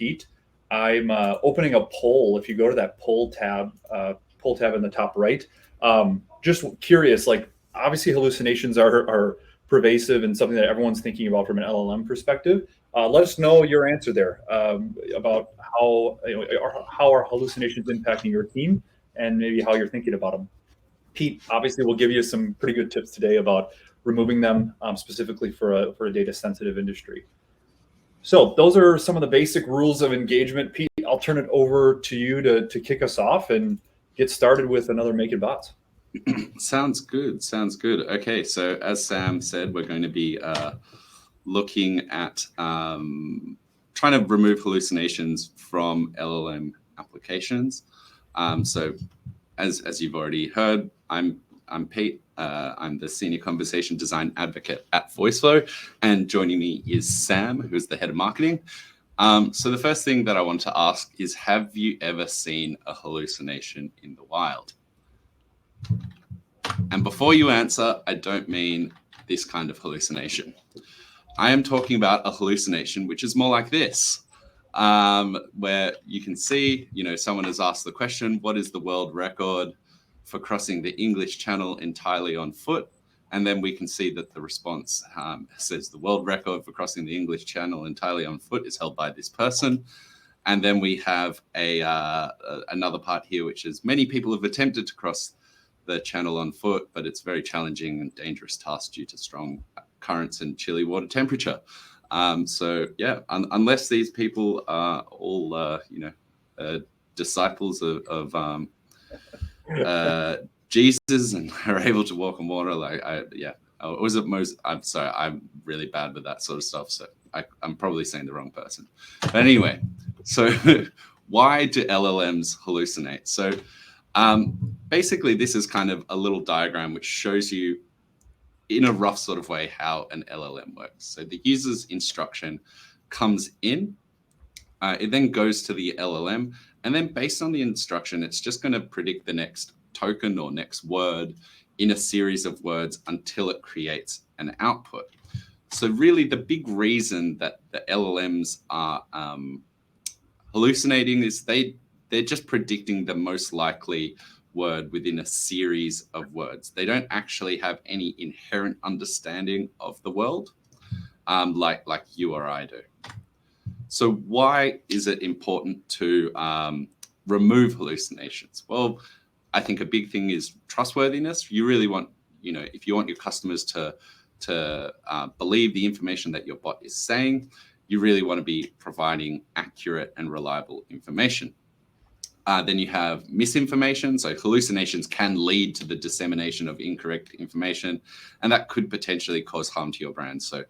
Pete. I'm opening a poll. If you go to that poll tab in the top right, just curious, like obviously hallucinations are pervasive and something that everyone's thinking about from an LLM perspective. Let us know your answer there about how are hallucinations impacting your team and maybe how you're thinking about them. Pete, obviously, will give you some pretty good tips today about removing them specifically for a data sensitive industry. So those are some of the basic rules of engagement. Pete, I'll turn it over to you to kick us off and get started with another Make It Bots. Sounds good. Okay, so as Sam said, we're going to be looking at trying to remove hallucinations from LLM applications. So as you've already heard, I'm Pete. I'm the Senior Conversation Design Advocate at Voiceflow, and joining me is Sam, who's the Head of Marketing. So the first thing that I want to ask is, have you ever seen a hallucination in the wild? And before you answer, I don't mean this kind of hallucination. I am talking about a hallucination which is more like this, where you can see, someone has asked the question, what is the world record for crossing the English Channel entirely on foot? And then we can see that the response says the world record for crossing the English Channel entirely on foot is held by this person. And then we have another part here, which is many people have attempted to cross the channel on foot, but it's very challenging and dangerous task due to strong currents and chilly water temperature. So yeah, unless these people are all disciples of Jesus and are able to walk on water, I'm sorry, I'm really bad with that sort of stuff, so I'm probably saying the wrong person. But anyway, so why do LLMs hallucinate? So basically, this is kind of a little diagram which shows you in a rough sort of way how an LLM works. So the user's instruction comes in, it then goes to the LLM, and then based on the instruction, it's just going to predict the next token or next word in a series of words until it creates an output. So really the big reason that the LLMs are hallucinating is they're just predicting the most likely word within a series of words. They don't actually have any inherent understanding of the world, like you or I do. So why is it important to remove hallucinations? Well, I think a big thing is trustworthiness. You really want, if you want your customers to believe the information that your bot is saying, you really want to be providing accurate and reliable information. Then you have misinformation. So hallucinations can lead to the dissemination of incorrect information, and that could potentially cause harm to your brand. So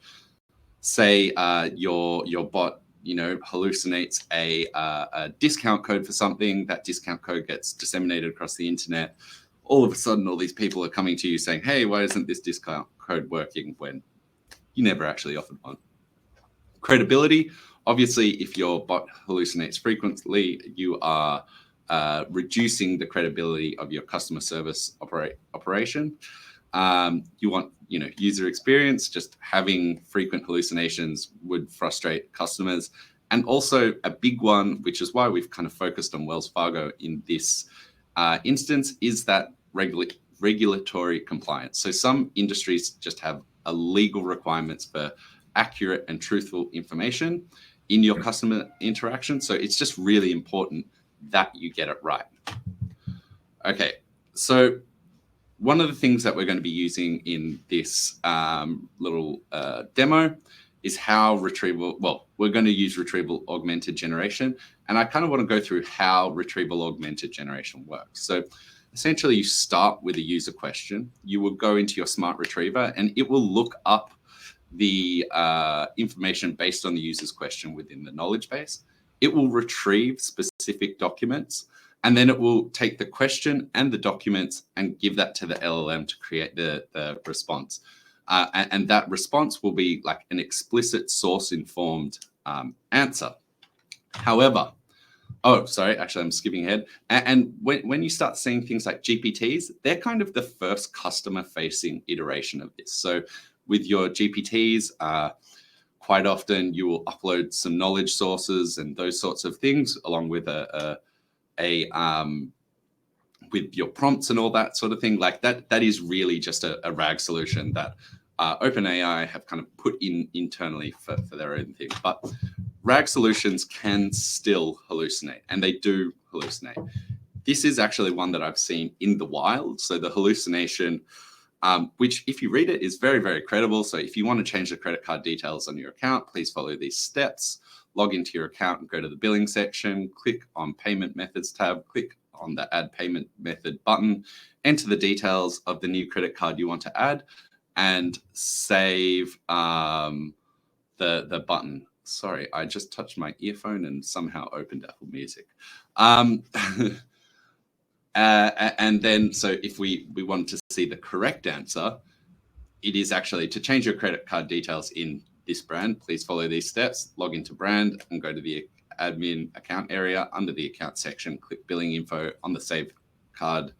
say your bot hallucinates a discount code for something, that discount code gets disseminated across the internet. All of a sudden, all these people are coming to you saying, hey, why isn't this discount code working, when you never actually offered one? Credibility. Obviously, if your bot hallucinates frequently, you are reducing the credibility of your customer service operation. You want, user experience. Just having frequent hallucinations would frustrate customers. And also a big one, which is why we've kind of focused on Wells Fargo in this instance, is that regulatory compliance. So some industries just have a legal requirements for accurate and truthful information in your customer interaction. So it's just really important that you get it right. Okay, so one of the things that we're going to be using in this little demo is how we're going to use retrieval augmented generation. And I kind of want to go through how retrieval augmented generation works. So essentially you start with a user question. You will go into your smart retriever and it will look up the information based on the user's question within the knowledge base. It will retrieve specific documents, and then it will take the question and the documents and give that to the LLM to create the response. And that response will be like an explicit source-informed answer. However, actually, I'm skipping ahead. And when you start seeing things like GPTs, they're kind of the first customer-facing iteration of this. So with your GPTs, quite often you will upload some knowledge sources and those sorts of things along with with your prompts and all that sort of thing. Like that is really just a RAG solution that OpenAI have kind of put in internally for their own thing. But RAG solutions can still hallucinate, and they do hallucinate. This is actually one that I've seen in the wild. So the hallucination, which if you read it is very, very credible. So if you want to change the credit card details on your account, please follow these steps. Log into your account and go to the billing section, click on payment methods tab, click on the add payment method button, enter the details of the new credit card you want to add, and save the button. Sorry, I just touched my earphone and somehow opened Apple Music. And then, so if we want to see the correct answer, it is actually to change your credit card details in this brand. Please follow these steps, log into brand and go to the admin account area. Under the account section, click billing info. On the save card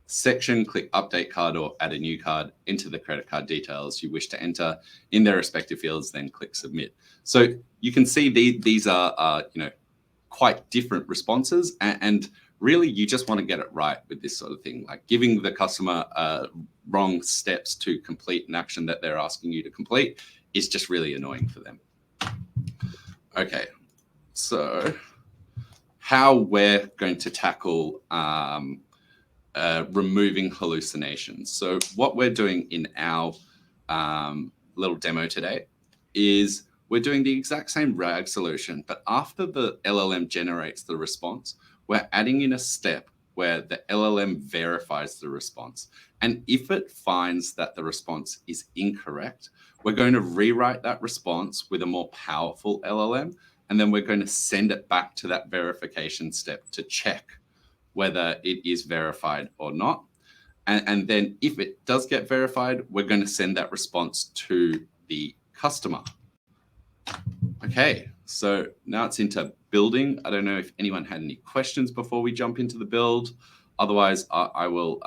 section, click update card or add a new card, enter the credit card details you wish to enter in their respective fields, then click submit. So you can see these are quite different responses, and really you just want to get it right with this sort of thing. Like giving the customer wrong steps to complete an action that they're asking you to complete is just really annoying for them. Okay, so how we're going to tackle removing hallucinations. So what we're doing in our little demo today is we're doing the exact same RAG solution, but after the LLM generates the response, we're adding in a step where the LLM verifies the response. And if it finds that the response is incorrect, we're going to rewrite that response with a more powerful LLM, and then we're going to send it back to that verification step to check whether it is verified or not. And then if it does get verified, we're going to send that response to the customer. Okay, so now it's into building. I don't know if anyone had any questions before we jump into the build. Otherwise, I will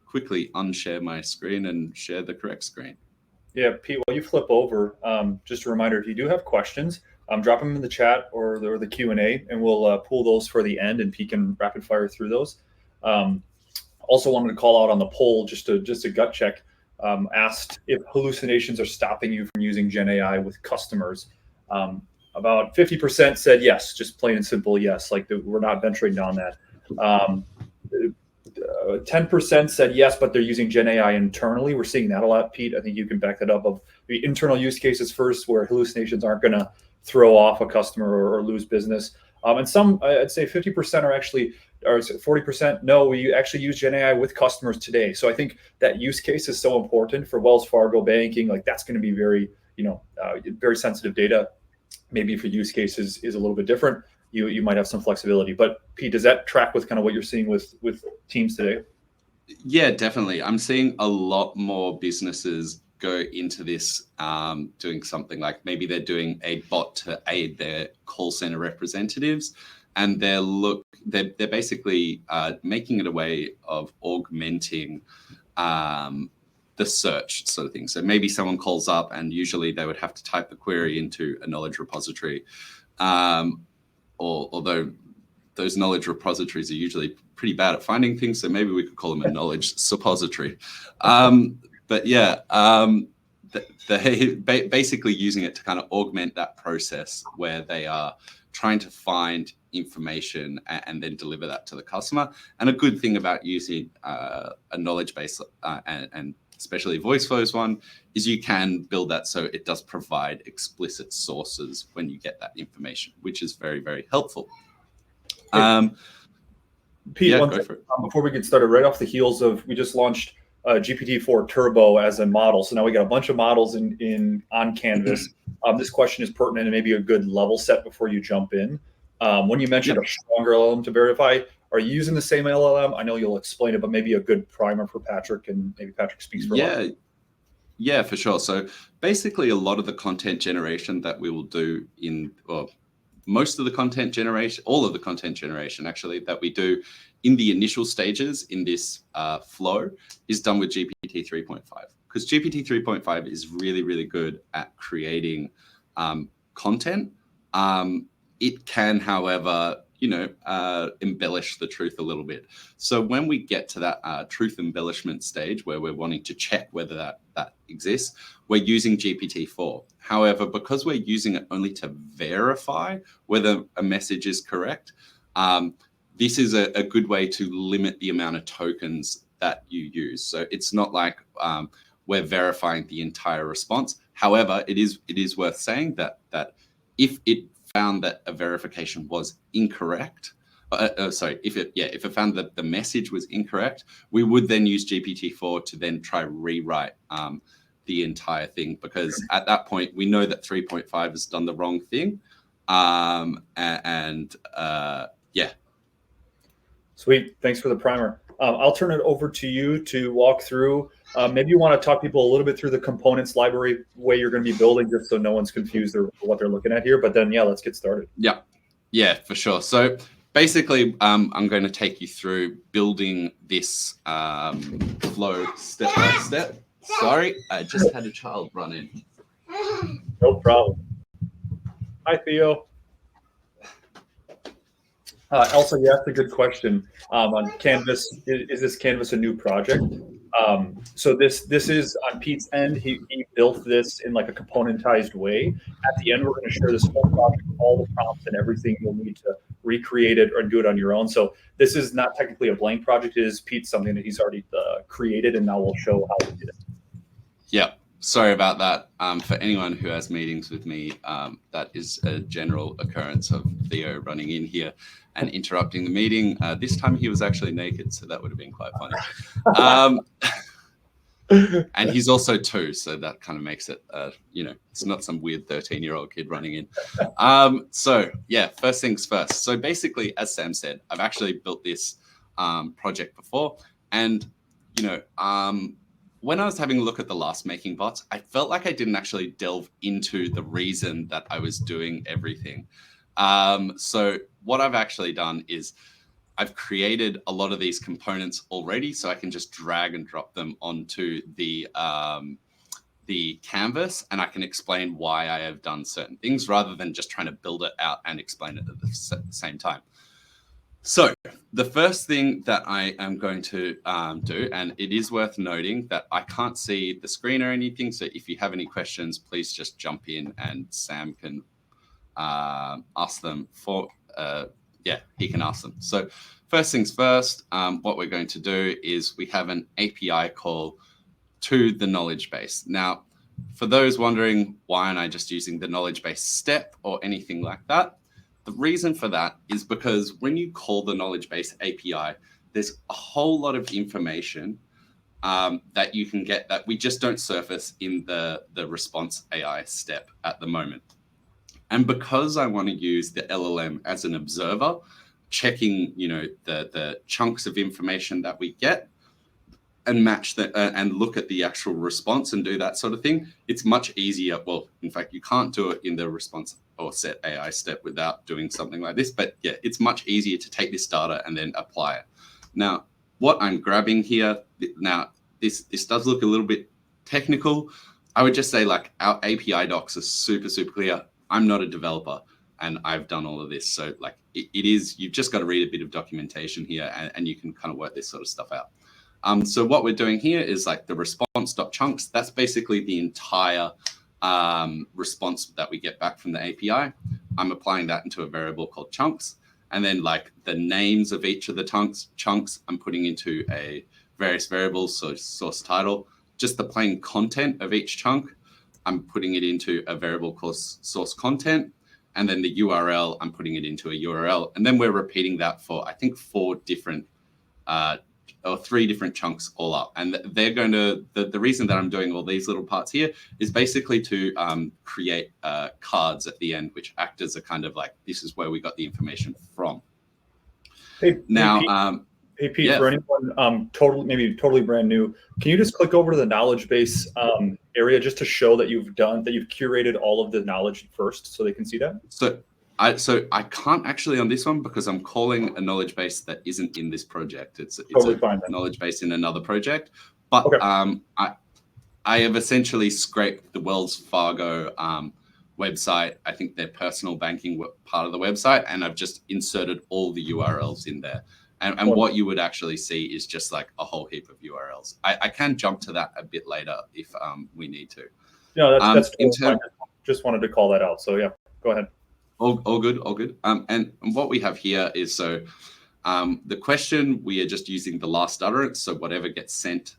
quickly unshare my screen and share the correct screen. Yeah, Pete, while you flip over, just a reminder, if you do have questions, drop them in the chat or the Q&A, and we'll pull those for the end, and Pete can rapid fire through those. Also wanted to call out on the poll, just a gut check, asked if hallucinations are stopping you from using Gen AI with customers. About 50% said yes, just plain and simple yes, like we're not venturing down that. 10% said yes, but they're using Gen AI internally. We're seeing that a lot, Pete. I think you can back that up, of the internal use cases first, where hallucinations aren't going to throw off a customer or lose business. And some, I'd say 50% are actually, or 40%, no, we actually use Gen AI with customers today. So I think that use case is so important for Wells Fargo banking. Like that's going to be very, very sensitive data. Maybe for use cases is a little bit different. You might have some flexibility. But Pete, does that track with kind of what you're seeing with teams today? Yeah, definitely. I'm seeing a lot more businesses go into this, doing something like maybe they're doing a bot to aid their call center representatives, and they're basically making it a way of augmenting the search sort of thing. So maybe someone calls up, and usually they would have to type the query into a knowledge repository. Although those knowledge repositories are usually pretty bad at finding things, so maybe we could call them a knowledge suppository. But yeah, they're basically using it to kind of augment that process where they are trying to find information and then deliver that to the customer. And a good thing about using a knowledge base and especially Voiceflow's one is you can build that so it does provide explicit sources when you get that information, which is very, very helpful. Pete, one thing, before we get started, right off the heels of, we just launched GPT-4 Turbo as a model. So now we got a bunch of models on Canvas. This question is pertinent and maybe a good level set before you jump in. When you mentioned a stronger LLM to verify, are you using the same LLM? I know you'll explain it, but maybe a good primer for Patrick, and maybe Patrick speaks for a lot. Yeah, for sure. So basically a lot of the content generation that we will do most of the content generation, all of the content generation actually that we do in the initial stages in this flow is done with GPT 3.5, because GPT 3.5 is really, really good at creating content. It can, however, embellish the truth a little bit. So when we get to that truth embellishment stage where we're wanting to check whether that exists, we're using GPT-4. However, because we're using it only to verify whether a message is correct, this is a good way to limit the amount of tokens that you use. So it's not like we're verifying the entire response. However, it is worth saying that if it found that a verification was incorrect, if it found that the message was incorrect, we would then use GPT-4 to then try rewrite the entire thing, because at that point we know that 3.5 has done the wrong thing. Sweet. Thanks for the primer. I'll turn it over to you to walk through. Maybe you want to talk people a little bit through the components library way you're going to be building, just so no one's confused or what they're looking at here. But then, let's get started. Yeah, for sure. So basically, I'm going to take you through building this flow step by step. Sorry, I just had a child run in. No problem. Hi, Theo. Elsa, you asked a good question on Canvas. Is this Canvas a new project? So this is on Pete's end. He built this in like a componentized way. At the end, we're going to share this whole project, all the prompts and everything you'll need to recreate it or do it on your own. So this is not technically a blank project. It is Pete's something that he's already created, and now we'll show how he did it. Yeah. Sorry about that. For anyone who has meetings with me, that is a general occurrence of Theo running in here and interrupting the meeting. This time he was actually naked, so that would have been quite funny. And he's also 2, so that kind of makes it, it's not some weird 13-year-old kid running in. First things first. So basically, as Sam said, I've actually built this project before, and when I was having a look at the last Making Bots, I felt like I didn't actually delve into the reason that I was doing everything. So what I've actually done is I've created a lot of these components already, so I can just drag and drop them onto the canvas, and I can explain why I have done certain things rather than just trying to build it out and explain it at the same time. So the first thing that I am going to do, and it is worth noting that I can't see the screen or anything, so if you have any questions, please just jump in and Sam can ask them he can ask them. So first things first, what we're going to do is we have an API call to the knowledge base. Now, for those wondering why am I just using the knowledge base step or anything like that, the reason for that is because when you call the knowledge base API, there's a whole lot of information that you can get that we just don't surface in the response AI step at the moment. And because I want to use the LLM as an observer, checking the chunks of information that we get and match that and look at the actual response and do that sort of thing, it's much easier. Well, in fact, you can't do it in the response or set AI step without doing something like this. But yeah, it's much easier to take this data and then apply it. Now, what I'm grabbing here, this does look a little bit technical. I would just say like our API docs are super, super clear. I'm not a developer and I've done all of this. So like it is, you've just got to read a bit of documentation here and you can kind of work this sort of stuff out. So what we're doing here is like the response.chunks. That's basically the entire response that we get back from the API. I'm applying that into a variable called chunks. And then like the names of each of the chunks, I'm putting into a various variables, so source title, just the plain content of each chunk, I'm putting it into a variable called source content. And then the URL, I'm putting it into a URL. And then we're repeating that for, I think, 3 different chunks all up. And they're going to, the reason that I'm doing all these little parts here is basically to create cards at the end, which act as a kind of like, this is where we got the information from. Hey Pete, for anyone totally brand new, can you just click over to the knowledge base area just to show that you've curated all of the knowledge first so they can see that? So I can't actually on this one because I'm calling a knowledge base that isn't in this project. It's totally fine, knowledge base in another project. But okay. I have essentially scraped the Wells Fargo website, I think their personal banking part of the website, and I've just inserted all the URLs in there. And what you would actually see is just like a whole heap of URLs. I can jump to that a bit later if we need to. No, that's totally fine. Just wanted to call that out. So yeah, go ahead. All good, all good. And what we have here is the question, we are just using the last utterance. So whatever gets sent,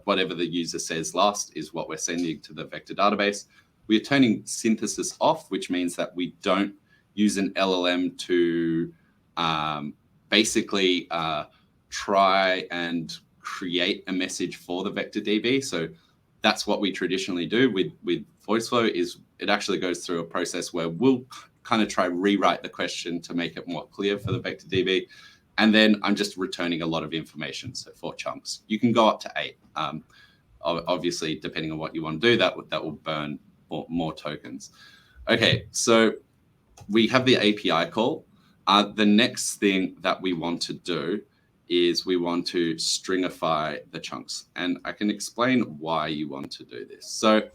whatever the user says last is what we're sending to the vector database. We are turning synthesis off, which means that we don't use an LLM to basically try and create a message for the vector DB. So that's what we traditionally do with Voiceflow. Is it actually goes through a process where we'll kind of try rewrite the question to make it more clear for the vector DB. And then I'm just returning a lot of information. So 4 chunks. You can go up to 8. Obviously, depending on what you want to do, that will burn more tokens. Okay, so we have the API call. The next thing that we want to do is we want to stringify the chunks. And I can explain why you want to do this. So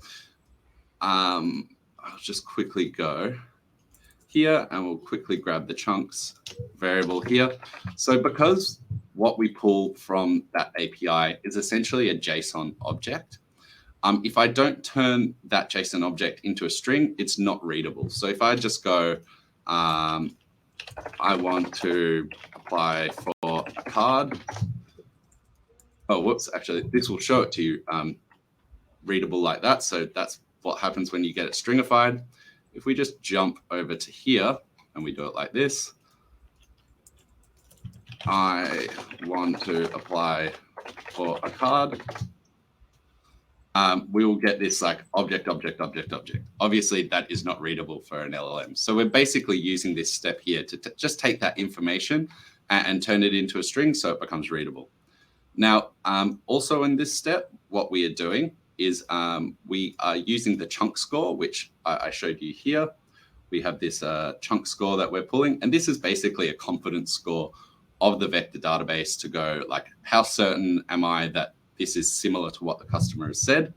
I'll just quickly go here and we'll quickly grab the chunks variable here. So because what we pull from that API is essentially a JSON object, if I don't turn that JSON object into a string, it's not readable. So if I just go, I want to apply for a card. Oh, whoops, actually, this will show it to you readable like that. So that's what happens when you get it stringified. If we just jump over to here and we do it like this, I want to apply for a card. We will get this like object. Obviously, that is not readable for an LLM. So we're basically using this step here to just take that information and turn it into a string so it becomes readable. Now, also in this step, what we are doing is we are using the chunk score, which I showed you here. We have this chunk score that we're pulling, and this is basically a confidence score of the vector database to go like, how certain am I that this is similar to what the customer has said?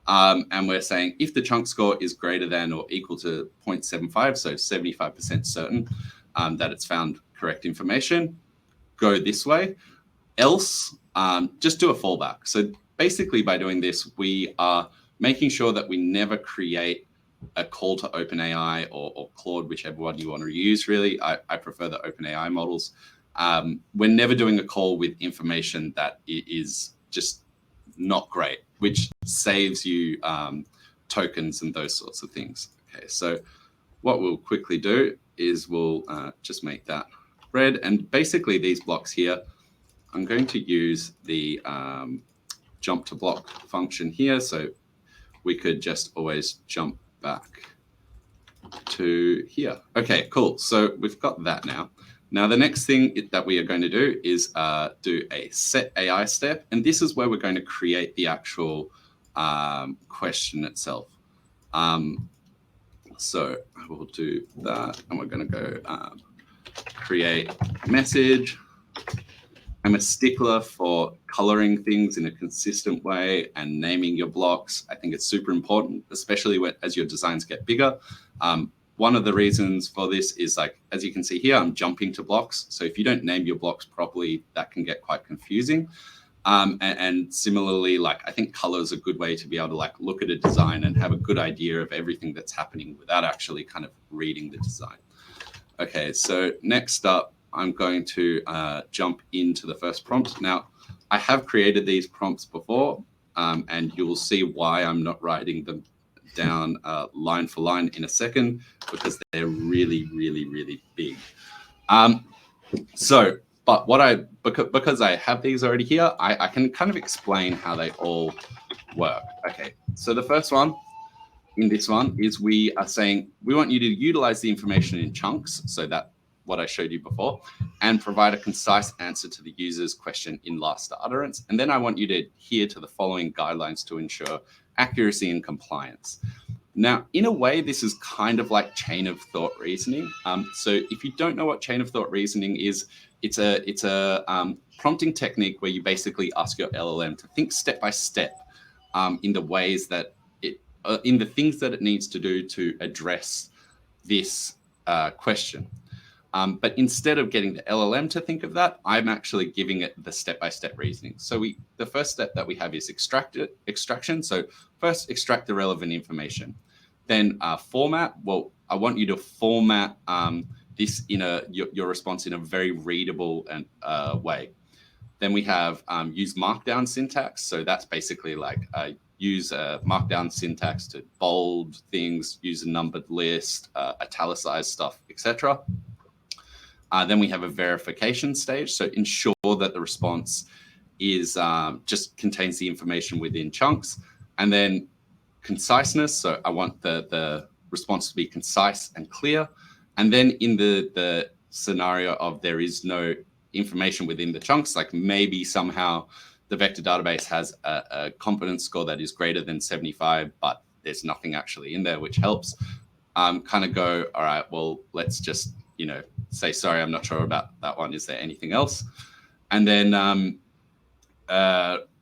And we're saying if the chunk score is greater than or equal to 0.75, so 75% certain that it's found correct information, go this way. Else, just do a fallback. So basically by doing this, we are making sure that we never create a call to OpenAI or Claude, whichever one you want to use, really. I prefer the OpenAI models. We're never doing a call with information that is just not great, which saves you tokens and those sorts of things. Okay, so what we'll quickly do is we'll just make that red. And basically these blocks here, I'm going to use the jump to block function here. So we could just always jump back to here. Okay, cool. So we've got that now. Now, the next thing that we are going to do is do a set AI step. And this is where we're going to create the actual question itself. So I will do that. And we're going to go create message. I'm a stickler for coloring things in a consistent way and naming your blocks. I think it's super important, especially as your designs get bigger. One of the reasons for this is, like, as you can see here, I'm jumping to blocks. So if you don't name your blocks properly, that can get quite confusing. And similarly, like, I think color is a good way to be able to like look at a design and have a good idea of everything that's happening without actually kind of reading the design. Okay, so next up, I'm going to jump into the first prompt. Now, I have created these prompts before, and you will see why I'm not writing them down line for line in a second, because they're really, really, really big. But because I have these already here, I can kind of explain how they all work. Okay, so the first one in this one is we are saying we want you to utilize the information in chunks, so that what I showed you before, and provide a concise answer to the user's question in last utterance. And then I want you to adhere to the following guidelines to ensure accuracy and compliance. Now, in a way, this is kind of like chain of thought reasoning. So if you don't know what chain of thought reasoning is, it's a prompting technique where you basically ask your LLM to think step by step in the ways that it in the things that it needs to do to address this question. But instead of getting the LLM to think of that, I'm actually giving it the step-by-step reasoning. So the first step that we have is extraction. So first, extract the relevant information. Then format. Well, I want you to format this in your response in a very readable and way. Then we have use markdown syntax. So that's basically like use a markdown syntax to bold things, use a numbered list, italicize stuff, etc. Then we have a verification stage. So ensure that the response is just contains the information within chunks. And then conciseness. So I want the response to be concise and clear. And then in the scenario of there is no information within the chunks, like maybe somehow the vector database has a confidence score that is greater than 75, but there's nothing actually in there, which helps. Kind of go, all right, well, let's just, say, sorry, I'm not sure about that one. Is there anything else? And then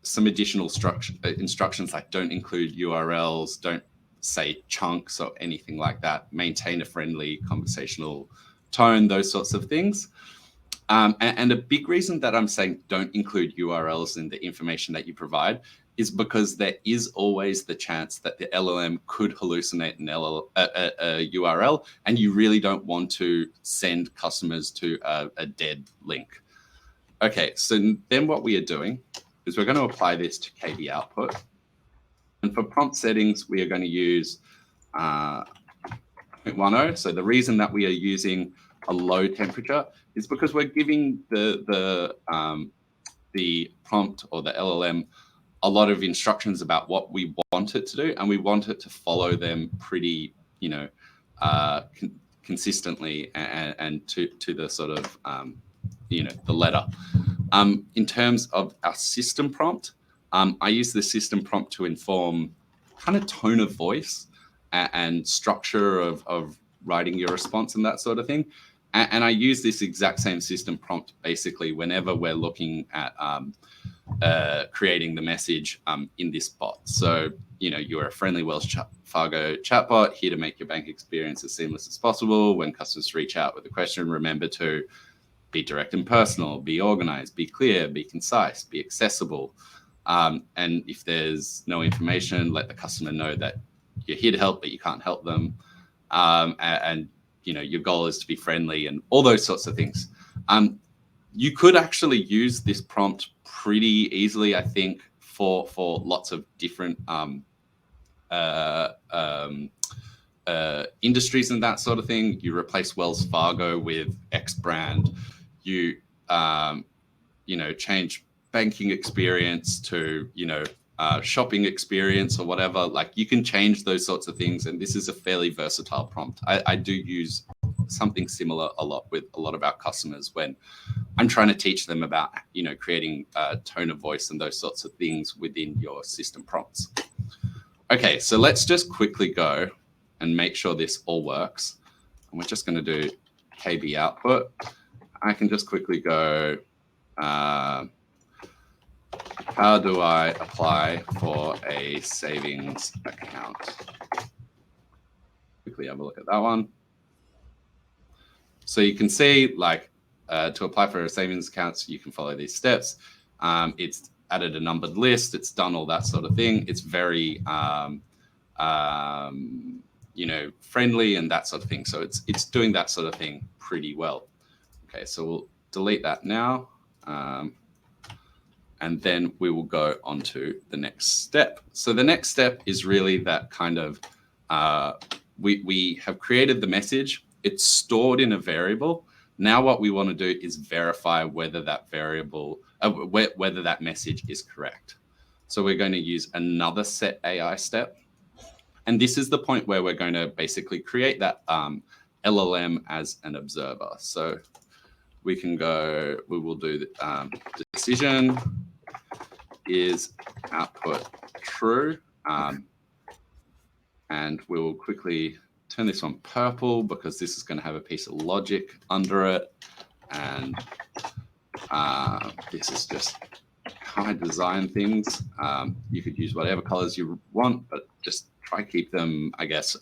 some additional instructions like don't include URLs, don't say chunks or anything like that, maintain a friendly conversational tone, those sorts of things. And a big reason that I'm saying don't include URLs in the information that you provide is because there is always the chance that the LLM could hallucinate a URL, and you really don't want to send customers to a dead link. Okay, so then what we are doing is we're going to apply this to KB output. And for prompt settings, we are going to use 0.10. So the reason that we are using a low temperature is because we're giving the prompt or the LLM a lot of instructions about what we want it to do, and we want it to follow them pretty, consistently and to the sort of, the letter. In terms of our system prompt, I use the system prompt to inform kind of tone of voice and structure of writing your response and that sort of thing. And I use this exact same system prompt basically whenever we're looking at creating the message in this bot. So, you're a friendly Wells Fargo chatbot here to make your bank experience as seamless as possible. When customers reach out with a question, remember to be direct and personal, be organized, be clear, be concise, be accessible. And if there's no information, let the customer know that you're here to help, but you can't help them. And your goal is to be friendly and all those sorts of things. You could actually use this prompt pretty easily, I think, for lots of different industries and that sort of thing. You replace Wells Fargo with X brand. You change banking experience to shopping experience or whatever. Like, you can change those sorts of things, and this is a fairly versatile prompt. I do use something similar a lot with a lot of our customers when I'm trying to teach them about creating a tone of voice and those sorts of things within your system prompts. Okay, so let's just quickly go and make sure this all works. And we're just going to do KB output. I can just quickly go, how do I apply for a savings account? Quickly have a look at that one. So you can see, to apply for a savings account, you can follow these steps. It's added a numbered list. It's done all that sort of thing. It's very, friendly and that sort of thing. So it's doing that sort of thing pretty well. Okay, so we'll delete that now. And then we will go on to the next step. So the next step is really that kind of, we have created the message. It's stored in a variable. Now what we want to do is verify whether that variable, whether that message is correct. So we're going to use another set AI step. And this is the point where we're going to basically create that LLM as an observer. So we can go, we will do the decision is output true. And we will quickly turn this one purple because this is going to have a piece of logic under it. And this is just how I design things. You could use whatever colors you want, but just try keep them, I guess,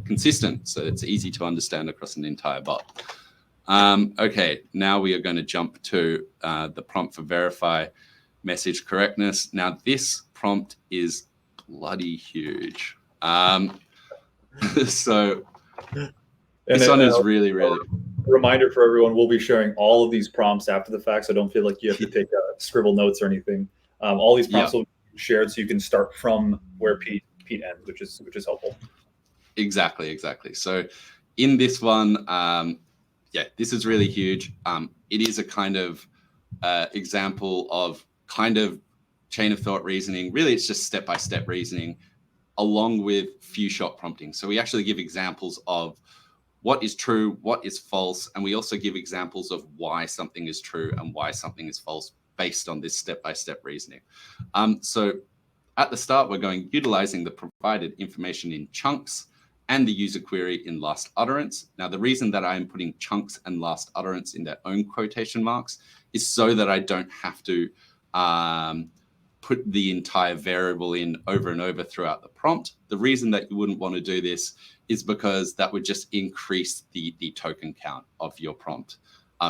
consistent, so it's easy to understand across an entire bot. Okay, now we are going to jump to the prompt for verify message correctness. Now this prompt is bloody huge. So this one is really. Reminder for everyone: we'll be sharing all of these prompts after the fact, so don't feel like you have to take scribble notes or anything. All these prompts will be shared, so you can start from where Pete ends, which is helpful. Exactly. So in this one, this is really huge. It is a kind of example of kind of chain of thought reasoning. Really, it's just step-by-step reasoning along with few shot prompting. So we actually give examples of what is true, what is false, and we also give examples of why something is true and why something is false based on this step-by-step reasoning. So at the start, we're going utilizing the provided information in chunks and the user query in last utterance. Now, the reason that I'm putting chunks and last utterance in their own quotation marks is so that I don't have to put the entire variable in over and over throughout the prompt. The reason that you wouldn't want to do this is because that would just increase the token count of your prompt.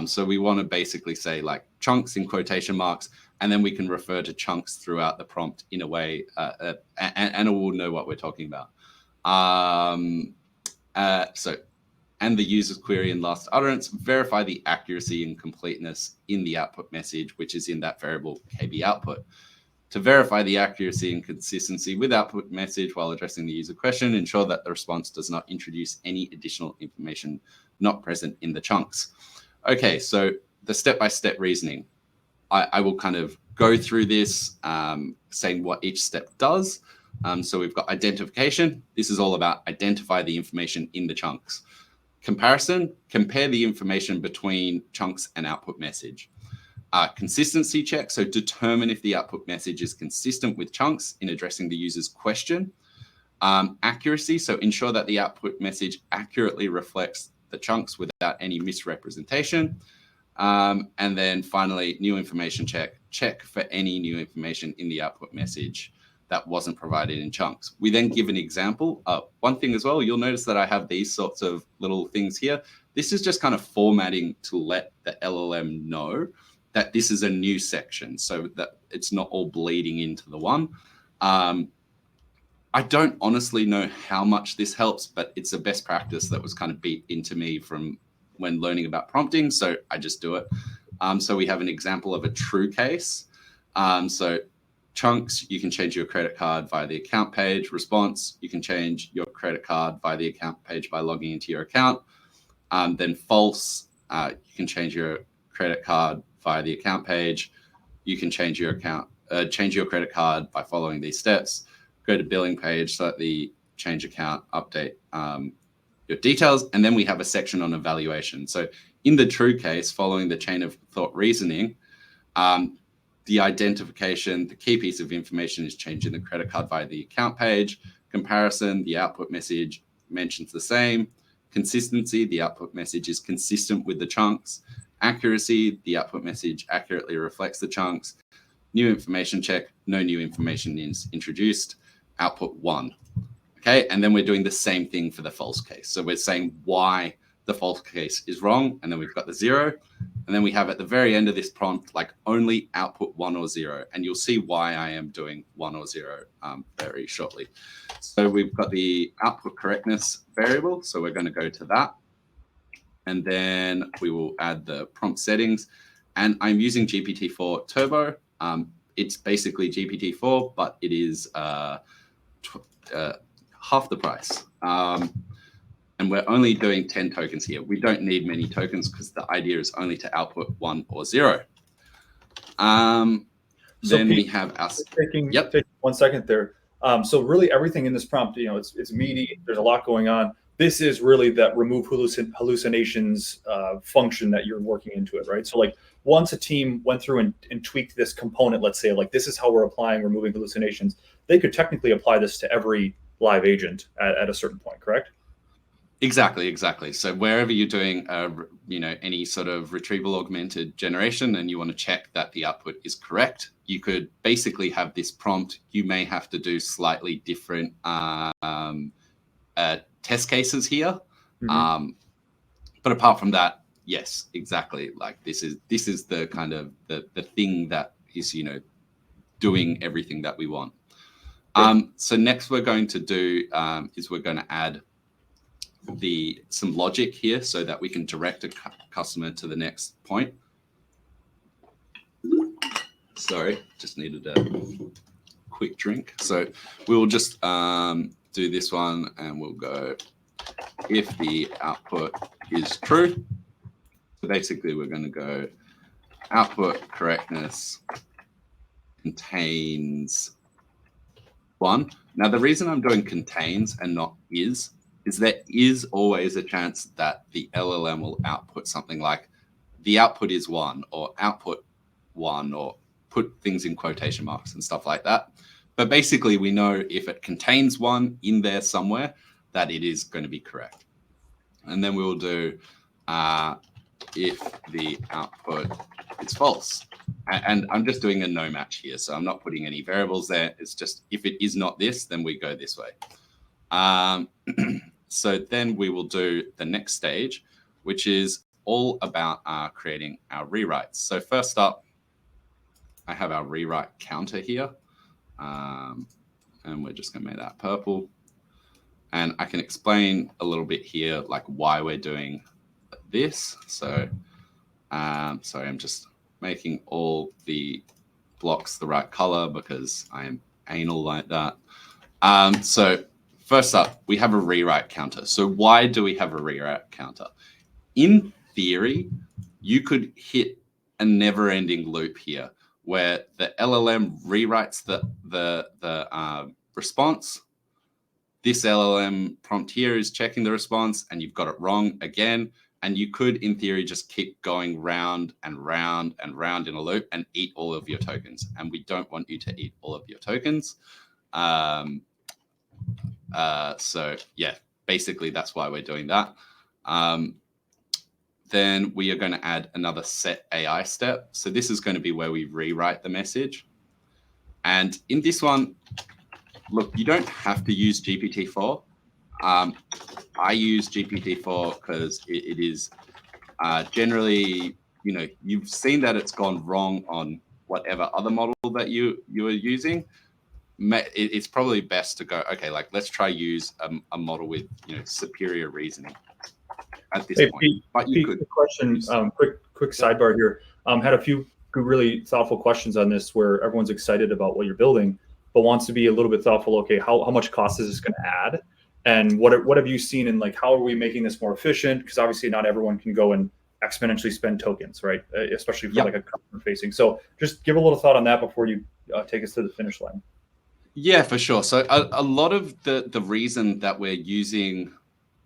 So we want to basically say like chunks in quotation marks, and then we can refer to chunks throughout the prompt in a way, and it will know what we're talking about. And the user's query in last utterance, verify the accuracy and completeness in the output message, which is in that variable KB output. To verify the accuracy and consistency with output message while addressing the user question, ensure that the response does not introduce any additional information not present in the chunks. Okay, so the step-by-step reasoning. I will kind of go through this, saying what each step does. So we've got identification. This is all about identify the information in the chunks. Comparison, compare the information between chunks and output message. Consistency check, so determine if the output message is consistent with chunks in addressing the user's question. Accuracy, so ensure that the output message accurately reflects the chunks without any misrepresentation. And then finally, new information check for any new information in the output message that wasn't provided in chunks. We then give an example. One thing as well, you'll notice that I have these sorts of little things here. This is just kind of formatting to let the LLM know that this is a new section so that it's not all bleeding into the one. I don't honestly know how much this helps, but it's a best practice that was kind of beat into me from when learning about prompting, so I just do it. So we have an example of a true case. So chunks, you can change your credit card via the account page. Response, you can change your credit card via the account page by logging into your account. Then false, you can change your credit card via the account page. You can change your credit card by following these steps. Go to billing page, slightly change account, update your details, and then we have a section on evaluation. So in the true case, following the chain of thought reasoning, the identification, the key piece of information is changing the credit card via the account page. Comparison, the output message mentions the same. Consistency, the output message is consistent with the chunks. Accuracy, the output message accurately reflects the chunks. New information check, no new information is introduced. Output 1. Okay, and then we're doing the same thing for the false case. So we're saying why the false case is wrong, and then we've got the 0. And then we have at the very end of this prompt, like only output 1 or 0. And you'll see why I am doing 1 or 0 very shortly. So we've got the output correctness variable. So we're going to go to that. And then we will add the prompt settings. And I'm using GPT-4 Turbo. It's basically GPT-4, but it is half the price. And we're only doing 10 tokens here. We don't need many tokens because the idea is only to output 1 or 0. Then Pete, we have our... Taking 1 second there. So really everything in this prompt, it's meaty. There's a lot going on. This is really that remove hallucinations function that you're working into it, right? So like once a team went through and tweaked this component, let's say like this is how we're applying removing hallucinations, they could technically apply this to every live agent at a certain point, correct? Exactly. So wherever you're doing, any sort of retrieval augmented generation, and you want to check that the output is correct, you could basically have this prompt. You may have to do slightly different test cases here, but apart from that, yes, exactly. Like this is the kind of the thing that is doing everything that we want. So next we're going to do is we're going to add some logic here so that we can direct a customer to the next point. Sorry, just needed a quick drink. So we will just do this one, and we'll go if the output is true. So basically we're going to go output correctness contains 1. Now the reason I'm doing contains and not is there is always a chance that the LLM will output something like the output is 1 or output 1 or put things in quotation marks and stuff like that. But basically we know if it contains 1 in there somewhere that it is going to be correct. And then we will do if the output is false. And I'm just doing a no match here. So I'm not putting any variables there. It's just if it is not this, then we go this way. So then we will do the next stage, which is all about creating our rewrites. So first up, I have our rewrite counter here. And we're just going to make that purple. And I can explain a little bit here, like why we're doing this. So, sorry, I'm just making all the blocks the right color because I am anal like that. So first up, we have a rewrite counter. So why do we have a rewrite counter? In theory, you could hit a never-ending loop here where the LLM rewrites the response. This LLM prompt here is checking the response, and you've got it wrong again. And you could, in theory, just keep going round and round and round in a loop and eat all of your tokens. And we don't want you to eat all of your tokens. So yeah, basically that's why we're doing that. Then we are going to add another set AI step. So this is going to be where we rewrite the message. And in this one, look, you don't have to use GPT-4. I use GPT-4 because it is generally, you've seen that it's gone wrong on whatever other model that you are using. It's probably best to go, okay, like let's try use a model with superior reasoning at this point. Pete, but you Pete, could question, quick sidebar here. Had a few really thoughtful questions on this where everyone's excited about what you're building, but wants to be a little bit thoughtful. Okay, how much cost is this going to add? And what have you seen in like how are we making this more efficient? Because obviously not everyone can go and exponentially spend tokens, right? Especially for like a customer facing. So just give a little thought on that before you take us to the finish line. Yeah, for sure. So a lot of the reason that we're using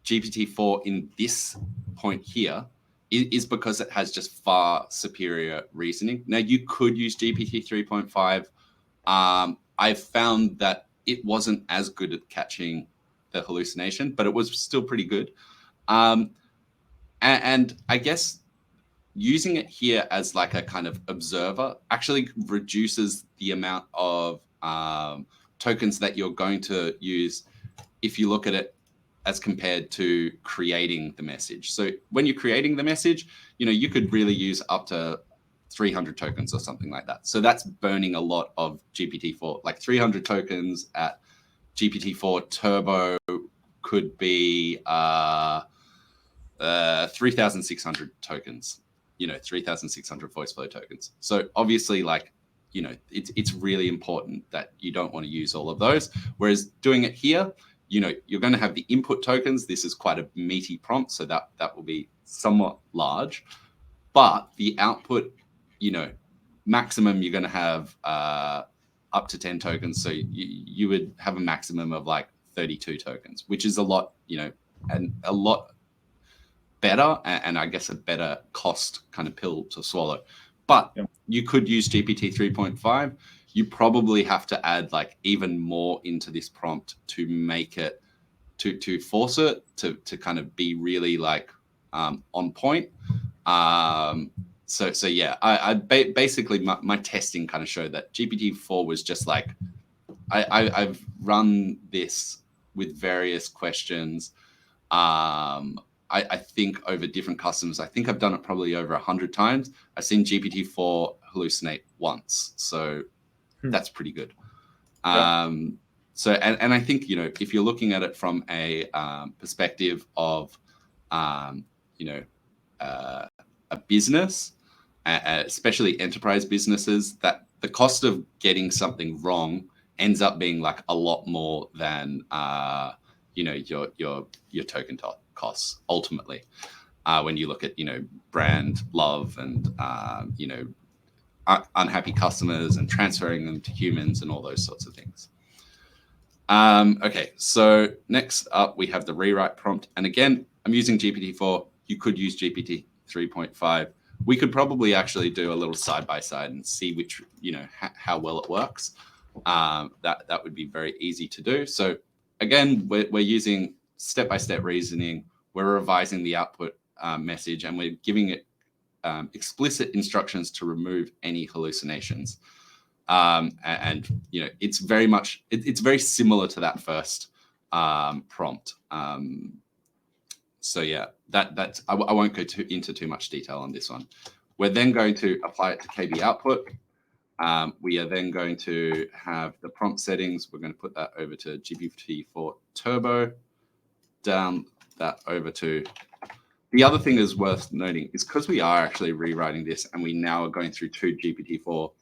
GPT-4 in this point here is because it has just far superior reasoning. Now you could use GPT 3.5. I've found that it wasn't as good at catching the hallucination, but it was still pretty good. And I guess using it here as like a kind of observer actually reduces the amount of tokens that you're going to use if you look at it as compared to creating the message. So when you're creating the message, you could really use up to 300 tokens or something like that. So that's burning a lot of GPT-4, like 300 tokens at GPT-4 Turbo could be 3,600 tokens, 3,600 Voiceflow tokens. So obviously, like, it's really important that you don't want to use all of those. Whereas doing it here, you're going to have the input tokens. This is quite a meaty prompt, so that will be somewhat large. But the output, maximum you're going to have up to 10 tokens. So you would have a maximum of like 32 tokens, which is a lot, and a lot better, and I guess a better cost kind of pill to swallow. But you could use GPT 3.5. You probably have to add like even more into this prompt to make it to force it to kind of be really like on point. So yeah, I basically my testing kind of showed that GPT-4 was just like I've run this with various questions. I think over different customers, I think I've done it probably over 100 times. I've seen GPT-4 hallucinate once, so that's pretty good. So and I think, you know, if you're looking at it from a perspective of you know, a business, especially enterprise businesses, that the cost of getting something wrong ends up being like a lot more than you know, your token costs ultimately. When you look at, you know, brand love and you know, unhappy customers and transferring them to humans and all those sorts of things. Okay, so next up we have the rewrite prompt, and again, I'm using GPT-4. You could use GPT 3.5. We could probably actually do a little side by side and see which, you know, how well it works. That would be very easy to do. So again, we're using step-by-step reasoning. We're revising the output message, and we're giving it explicit instructions to remove any hallucinations. And you know, it's very much it's very similar to that first prompt. So yeah, that's I won't go into too much detail on this one. We're then going to apply it to KB output. We are then going to have the prompt settings. We're going to put that over to GPT-4 Turbo, down that over to. The other thing is worth noting is because we are actually rewriting this, and we now are going through two GPT-4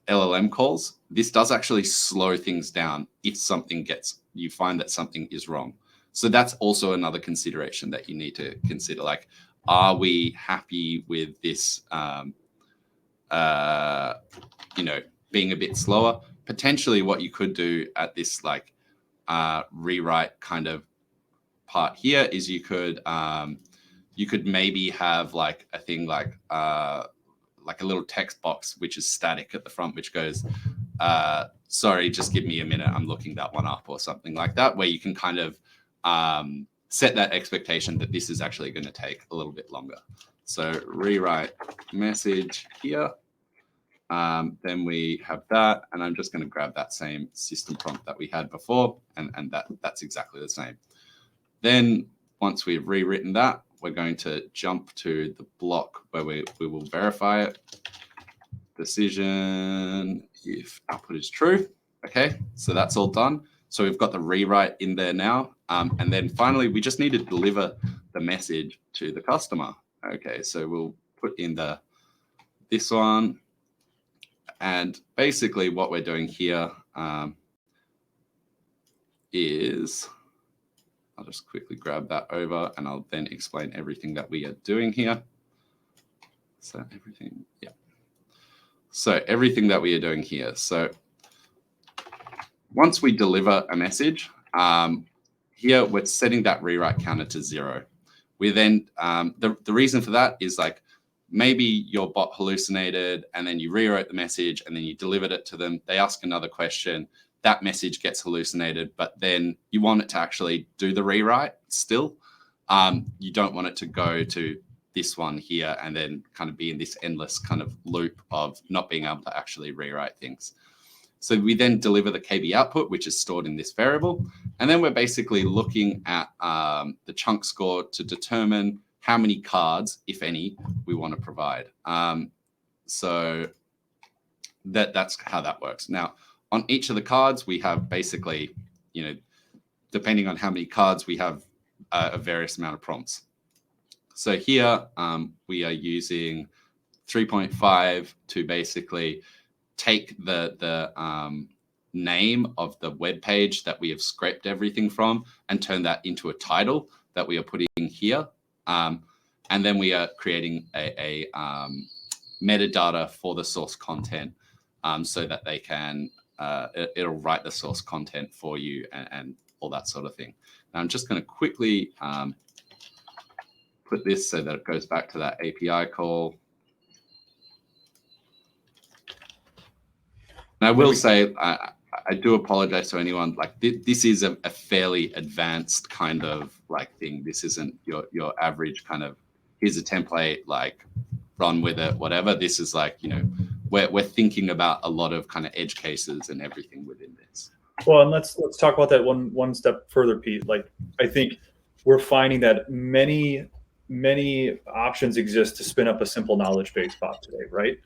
LLM calls, this does actually slow things down if you find that something is wrong. So that's also another consideration that you need to consider. Like, are we happy with this, you know, being a bit slower? Potentially what you could do at this like rewrite kind of part here is you could maybe have like a thing like a little text box which is static at the front, which goes, sorry, just give me a minute, I'm looking that one up, or something like that, where you can kind of set that expectation that this is actually going to take a little bit longer. So rewrite message here. Then we have that, and I'm just going to grab that same system prompt that we had before, and that's exactly the same. Then once we've rewritten that, we're going to jump to the block where we will verify it. Decision if output is true. Okay, so that's all done. So we've got the rewrite in there now. And then finally, we just need to deliver the message to the customer. Okay, so we'll put in this one. And basically what we're doing here is, I'll just quickly grab that over, and I'll then explain everything that we are doing here. So everything, yeah. So everything that we are doing here. So once we deliver a message, here we're setting that rewrite counter to 0. We then, the reason for that is like, maybe your bot hallucinated and then you rewrote the message and then you delivered it to them. They ask another question, that message gets hallucinated, but then you want it to actually do the rewrite still. You don't want it to go to this one here and then kind of be in this endless kind of loop of not being able to actually rewrite things. So we then deliver the KB output, which is stored in this variable. And then we're basically looking at the chunk score to determine how many cards, if any, we want to provide. So that's how that works. Now, on each of the cards, we have basically, you know, depending on how many cards, we have a various amount of prompts. So here we are using 3.5 to basically take the name of the web page that we have scraped everything from and turn that into a title that we are putting here. And then we are creating a metadata for the source content so that they can, it'll write the source content for you and all that sort of thing. Now I'm just going to quickly put this so that it goes back to that API call. And I will say, I do apologize to anyone. Like this is a fairly advanced kind of like thing. This isn't your average kind of, here's a template, like run with it, whatever. This is like, you know, we're thinking about a lot of kind of edge cases and everything within this. Well, and let's talk about that one step further, Pete. Like, I think we're finding that many options exist to spin up a simple knowledge base bot today, right?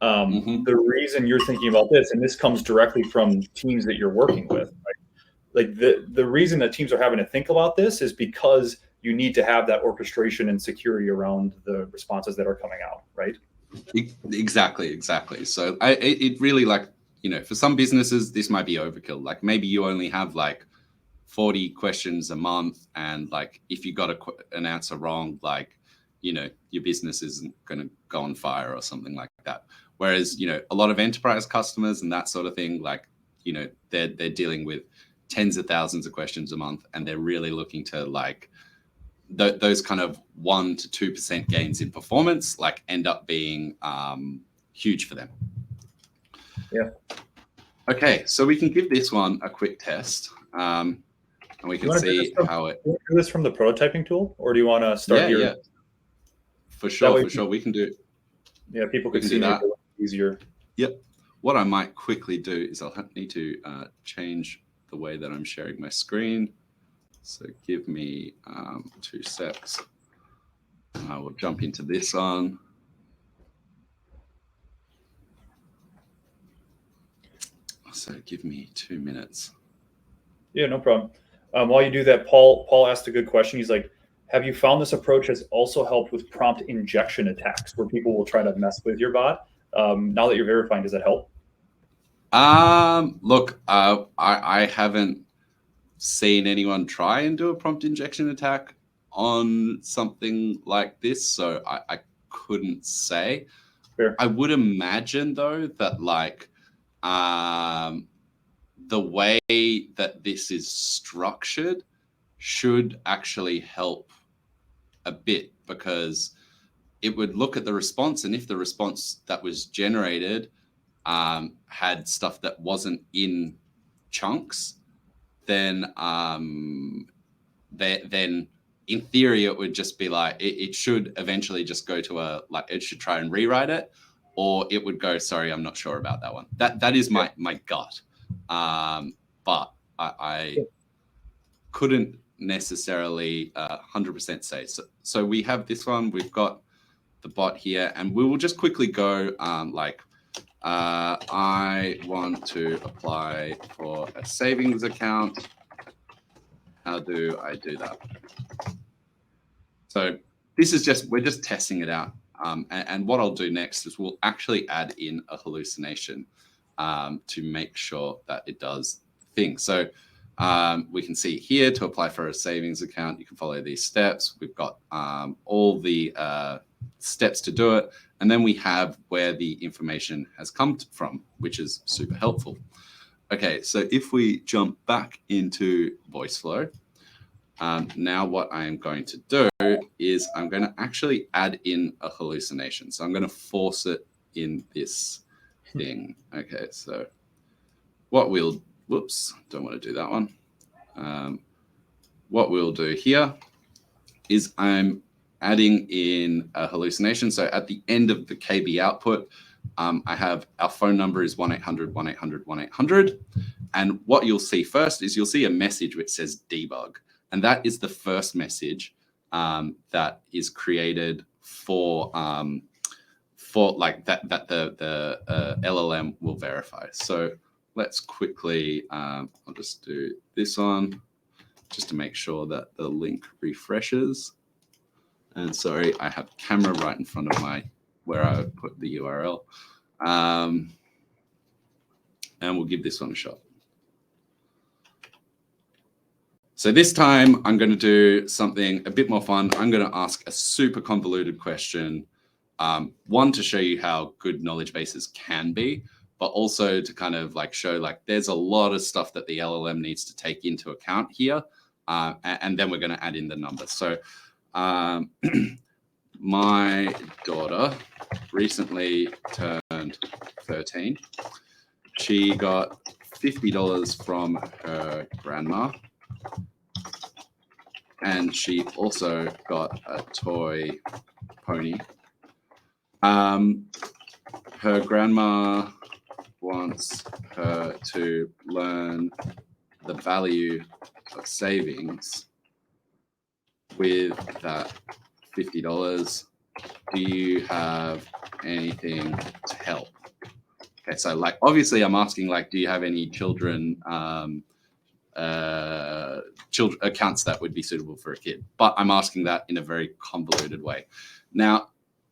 The reason you're thinking about this, and this comes directly from teams that you're working with, right? Like the reason that teams are having to think about this is because you need to have that orchestration and security around the responses that are coming out, right? Exactly. So it really, like, you know, for some businesses, this might be overkill. Like maybe you only have like 40 questions a month. And like, if you got an answer wrong, like, you know, your business isn't going to go on fire or something like that. Whereas, you know, a lot of enterprise customers and that sort of thing, like, you know, they're dealing with tens of thousands of questions a month, and they're really looking to like those kind of 1 to 2% gains in performance, like end up being huge for them. Yeah. Okay, so we can give this one a quick test, and we can see how it. Do this from the prototyping tool, or do you want to start here? Yeah, for sure. We can do. Yeah, people can see that easier. Yep. What I might quickly do is I'll need to change the way that I'm sharing my screen. So give me 2 secs. I will jump into this one. So give me 2 minutes. Yeah, no problem. While you do that, Paul asked a good question. He's like, have you found this approach has also helped with prompt injection attacks where people will try to mess with your bot? Now that you're verifying, does that help? Look, I haven't seen anyone try and do a prompt injection attack on something like this, so I couldn't say. Fair. I would imagine though that like the way that this is structured should actually help a bit, because it would look at the response, and if the response that was generated had stuff that wasn't in chunks, then in theory it would just be like it should eventually just go to it should try and rewrite it, or it would go, sorry, I'm not sure about that one. That is my gut, but I couldn't necessarily 100% say. So we have this one, we've got the bot here, and we will just quickly go I want to apply for a savings account. How do I do that? So this is we're just testing it out. And what I'll do next is we'll actually add in a hallucination to make sure that it does things. So we can see here, to apply for a savings account, you can follow these steps. We've got all the steps to do it. And then we have where the information has come from, which is super helpful. Okay, so if we jump back into Voiceflow, now what I am going to do is I'm going to actually add in a hallucination. So I'm going to force it in this thing. Okay, so what we'll, whoops, don't want to do that one. What we'll do here is I'm adding in a hallucination. So at the end of the KB output, I have our phone number is 1-800-1-800-1-800. And what you'll see first is you'll see a message which says debug. And that is the first message that is created for like that the LLM will verify. So let's quickly, I'll just do this one just to make sure that the link refreshes. And sorry, I have camera right in front of where I put the URL. And we'll give this one a shot. So this time I'm going to do something a bit more fun. I'm going to ask a super convoluted question. One, to show you how good knowledge bases can be, but also to kind of like show like there's a lot of stuff that the LLM needs to take into account here. And then we're going to add in the numbers. So my daughter recently turned 13. She got $50 from her grandma. And she also got a toy pony. Her grandma wants her to learn the value of savings with that $50. Do you have anything to help? Okay, so like obviously I'm asking like, do you have any children accounts that would be suitable for a kid? But I'm asking that in a very convoluted way. Now,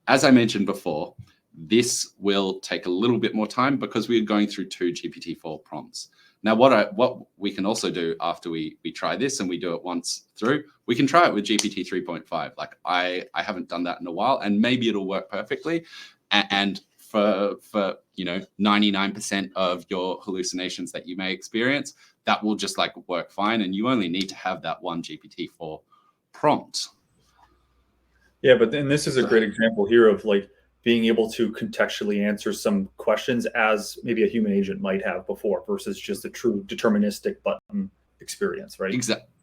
as I mentioned before, this will take a little bit more time because we're going through 2 GPT-4 prompts. Now, what we can also do after we try this and we do it once through, we can try it with GPT 3.5. Like I haven't done that in a while, and maybe it'll work perfectly. And for 99% of your hallucinations that you may experience, that will just like work fine, and you only need to have that one GPT-4 prompt. Yeah, but then this is a great example here of like being able to contextually answer some questions as maybe a human agent might have before versus just a true deterministic button experience, right?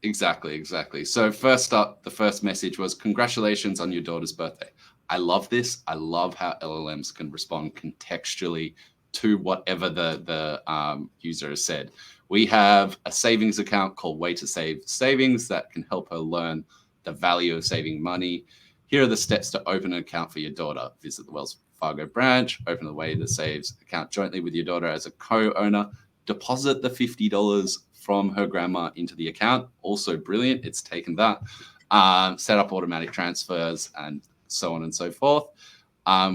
Exactly. So first up, the first message was, congratulations on your daughter's birthday. I love this. I love how LLMs can respond contextually to whatever the user has said. We have a savings account called Way to Save Savings that can help her learn the value of saving money. Here are the steps to open an account for your daughter. Visit the Wells Fargo branch, open the Way to Saves account jointly with your daughter as a co-owner, deposit the $50 from her grandma into the account. Also brilliant. It's taken that. Set up automatic transfers and so on and so forth.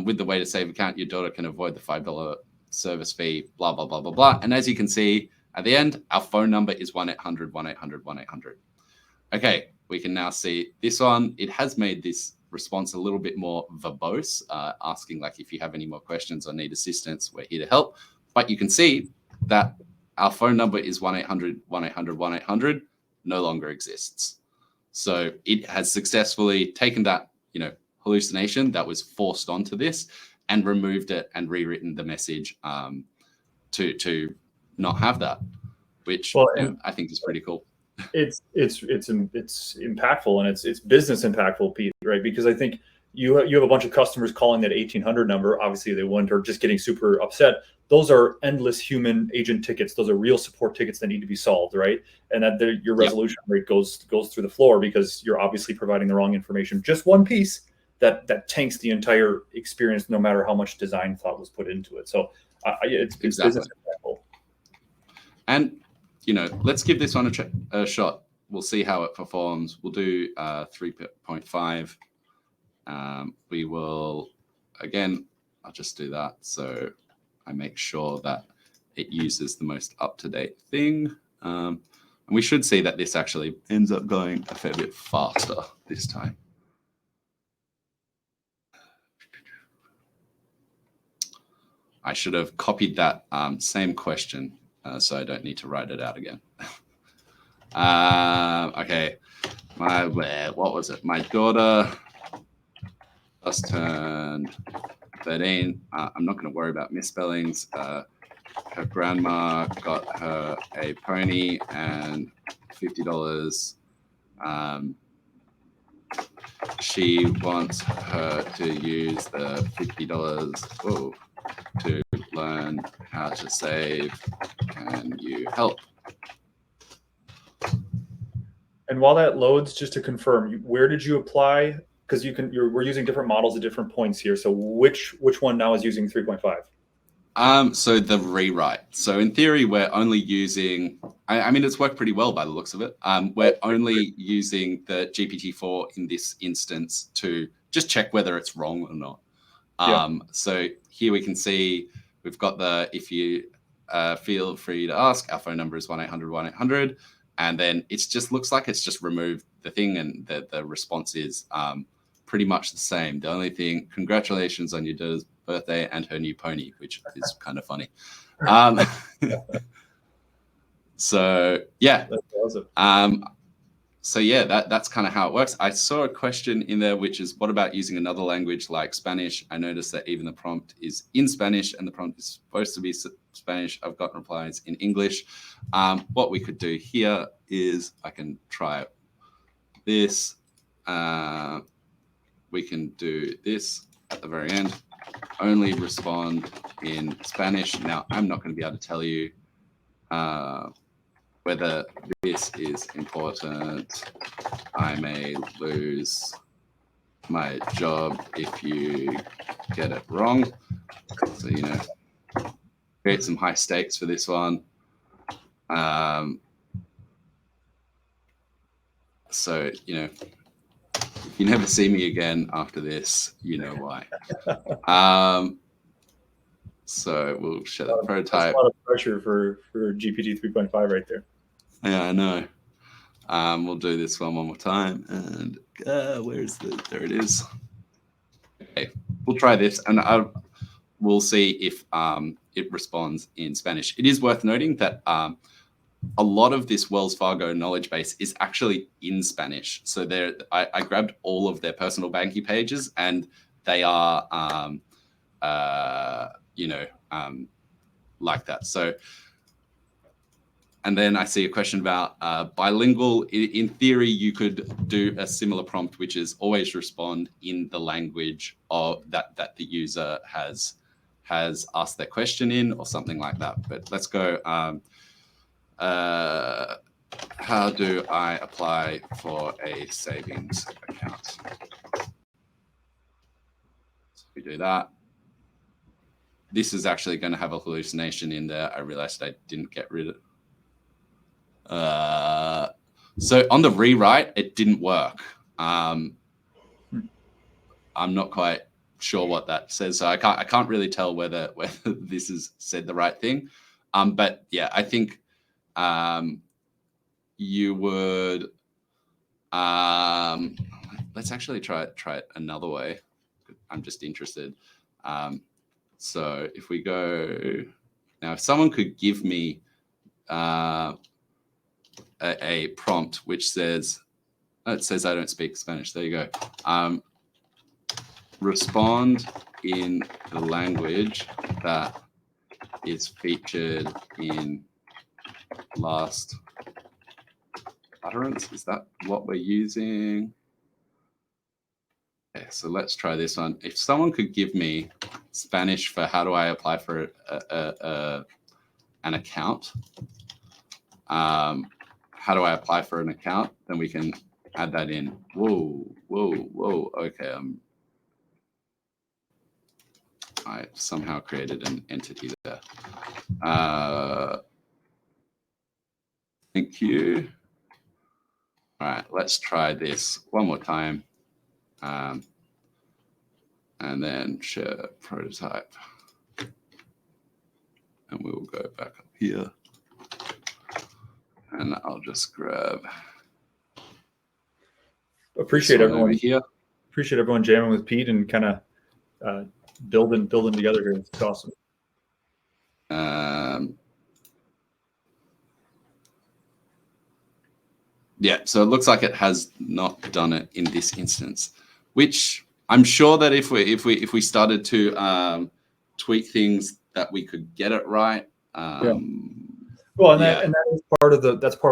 With the Way to Save account, your daughter can avoid the $5 service fee, blah, blah, blah, blah, blah. And as you can see at the end, our phone number is 1-800-1-800-1-800. Okay, we can now see this one. It has made this response a little bit more verbose, asking like, if you have any more questions or need assistance, we're here to help. But you can see that our phone number is 1-800-1-800-1-800 no longer exists. So it has successfully taken that, hallucination that was forced onto this and removed it and rewritten the message to not have that, which I think is pretty cool. It's impactful, and it's business impactful, Pete, right? Because I think you have a bunch of customers calling that 1800 number. Obviously, they wouldn't, or just getting super upset. Those are endless human agent tickets. Those are real support tickets that need to be solved, right? And that your resolution rate goes through the floor because you're obviously providing the wrong information. Just one piece that tanks the entire experience, no matter how much design thought was put into it. So it's business impactful. And let's give this one a shot. We'll see how it performs. We'll do 3.5. We will, again, I'll just do that so I make sure that it uses the most up-to-date thing. And we should see that this actually ends up going a fair bit faster this time. I should have copied that same question so I don't need to write it out again. Okay, what was it? My daughter just turned 13. I'm not going to worry about misspellings. Her grandma got her a pony and $50. She wants her to use the $50 to learn how to save. Can you help? And while that loads, just to confirm, where did you apply? Because we're using different models at different points here. So which one now is using 3.5? So the rewrite. So in theory, we're only using, I mean, it's worked pretty well by the looks of it. We're only using the GPT-4 in this instance to just check whether it's wrong or not. So here we can see we've got if you feel free to ask, our phone number is 1-800-1-800. And then it just looks like it's just removed the thing, and the response is pretty much the same. The only thing, congratulations on your daughter's birthday and her new pony, which is kind of funny. So yeah, that's awesome. So yeah, that's kind of how it works. I saw a question in there, which is, what about using another language like Spanish? I noticed that even the prompt is in Spanish, and the prompt is supposed to be Spanish. I've gotten replies in English. What we could do here is I can try this. We can do this at the very end. Only respond in Spanish. Now, I'm not going to be able to tell you whether this is important. I may lose my job if you get it wrong. So, you know, create some high stakes for this one. So, you know, if you never see me again after this, you know why. So we'll share that prototype. That's a lot of pressure for GPT 3.5 right there. Yeah, I know. We'll do this one more time. And where's there it is. Okay, we'll try this and we'll see if it responds in Spanish. It is worth noting that a lot of this Wells Fargo knowledge base is actually in Spanish. So I grabbed all of their personal banking pages and they are, like that. So, and then I see a question about bilingual. In theory, you could do a similar prompt, which is always respond in the language of that the user has asked their question in, or something like that. But let's go. How do I apply for a savings account? So we do that. This is actually going to have a hallucination in there. I realized I didn't get rid of it. So on the rewrite, it didn't work. I'm not quite sure what that says. So I can't really tell whether this has said the right thing. But yeah, I think you would. Let's actually try it another way. I'm just interested. So if we go now, if someone could give me a prompt which says, it says I don't speak Spanish. There you go. Respond in the language that is featured in last utterance. Is that what we're using? Okay, so let's try this one. If someone could give me Spanish for how do I apply for an account, how do I apply for an account, then we can add that in. Whoa. Okay, I somehow created an entity there. Thank you. All right, let's try this one more time. And then share prototype. And we'll go back up here. And I'll just grab. Appreciate everyone here. Appreciate everyone jamming with Pete and kind of building together here. It's awesome. Yeah, so it looks like it has not done it in this instance, which I'm sure that if we started to tweak things, that we could get it right. Yeah. Well, and that is part of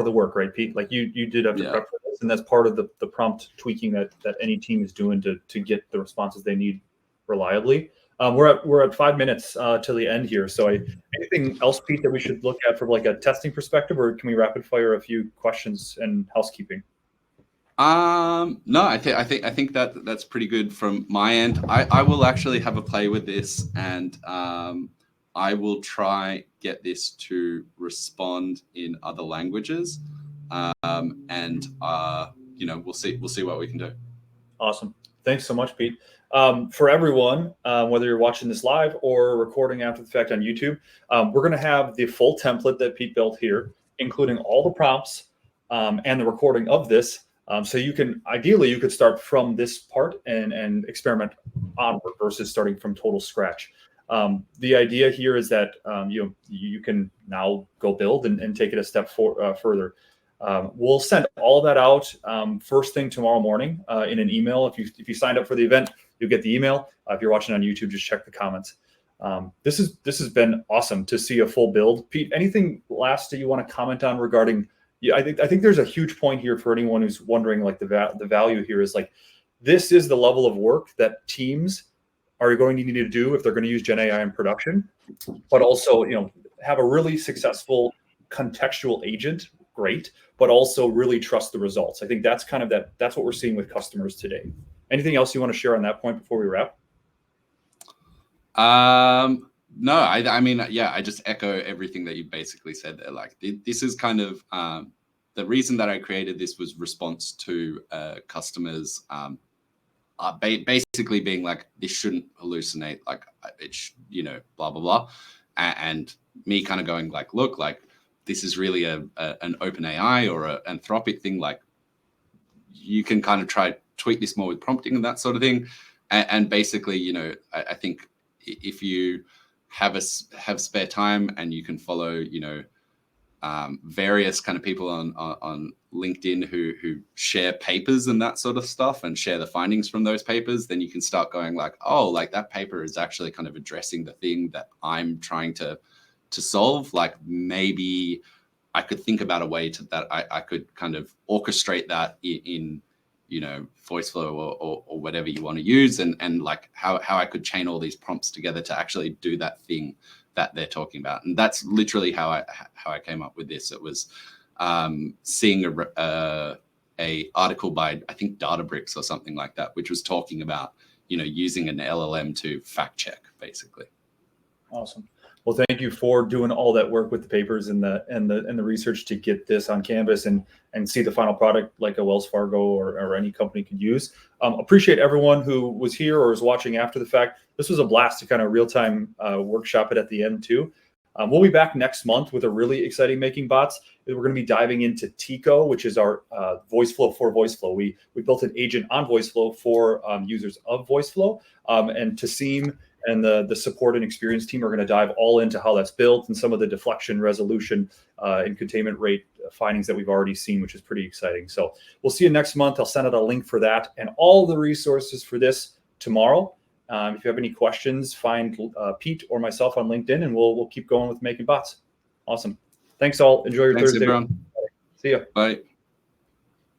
the work, right, Pete? Like you did have to prep for this, and that's part of the prompt tweaking that any team is doing to get the responses they need reliably. We're at 5 minutes till the end here. So anything else, Pete, that we should look at from like a testing perspective, or can we rapid fire a few questions and housekeeping? No, I think that's pretty good from my end. I will actually have a play with this, and I will try get this to respond in other languages, and we'll see what we can do. Awesome. Thanks so much, Pete. For everyone, whether you're watching this live or recording after the fact on YouTube, we're going to have the full template that Pete built here, including all the prompts and the recording of this. So you can start from this part and experiment onward versus starting from total scratch. The idea here is that you can now go build and take it a step further. We'll send all that out first thing tomorrow morning in an email. If you signed up for the event, you'll get the email. If you're watching on YouTube, just check the comments. This has been awesome to see a full build. Pete, anything last that you want to comment on regarding? Yeah, I think there's a huge point here for anyone who's wondering, like the value here is like, this is the level of work that teams are going to need to do if they're going to use Gen AI in production, but also, have a really successful contextual agent, great, but also really trust the results. I think that's that's what we're seeing with customers today. Anything else you want to share on that point before we wrap? No, I mean, yeah, I just echo everything that you basically said there. Like, this is kind of the reason that I created this was response to customers basically being like, this shouldn't hallucinate, like it's, blah, blah, blah. And me kind of going like, look, like this is really an open AI or an Anthropic thing. Like, you can kind of try tweak this more with prompting and that sort of thing. And basically, I think if you have spare time and you can follow, various kind of people on LinkedIn who share papers and that sort of stuff and share the findings from those papers, then you can start going like, oh, like that paper is actually kind of addressing the thing that I'm trying to solve. Like, maybe I could think about a way that I could kind of orchestrate that in Voiceflow or whatever you want to use, and like how I could chain all these prompts together to actually do that thing that they're talking about. And that's literally how I came up with this. It was seeing a article by, I think, Databricks or something like that, which was talking about using an LLM to fact check, basically. Awesome. Well, thank you for doing all that work with the papers and the research to get this on canvas and see the final product like a Wells Fargo or any company could use. Appreciate everyone who was here or is watching after the fact. This was a blast to kind of real-time workshop it at the end too. We'll be back next month with a really exciting Making Bots. We're going to be diving into Tico, which is our Voiceflow for Voiceflow. We built an agent on Voiceflow for users of Voiceflow, and Tasim and the support and experience team are going to dive all into how that's built and some of the deflection, resolution, and containment rate findings that we've already seen, which is pretty exciting. So we'll see you next month. I'll send out a link for that and all the resources for this tomorrow. If you have any questions, find Pete or myself on LinkedIn, and we'll keep going with Making Bots. Awesome. Thanks all. Enjoy your Thursday. Everyone. See ya. Bye.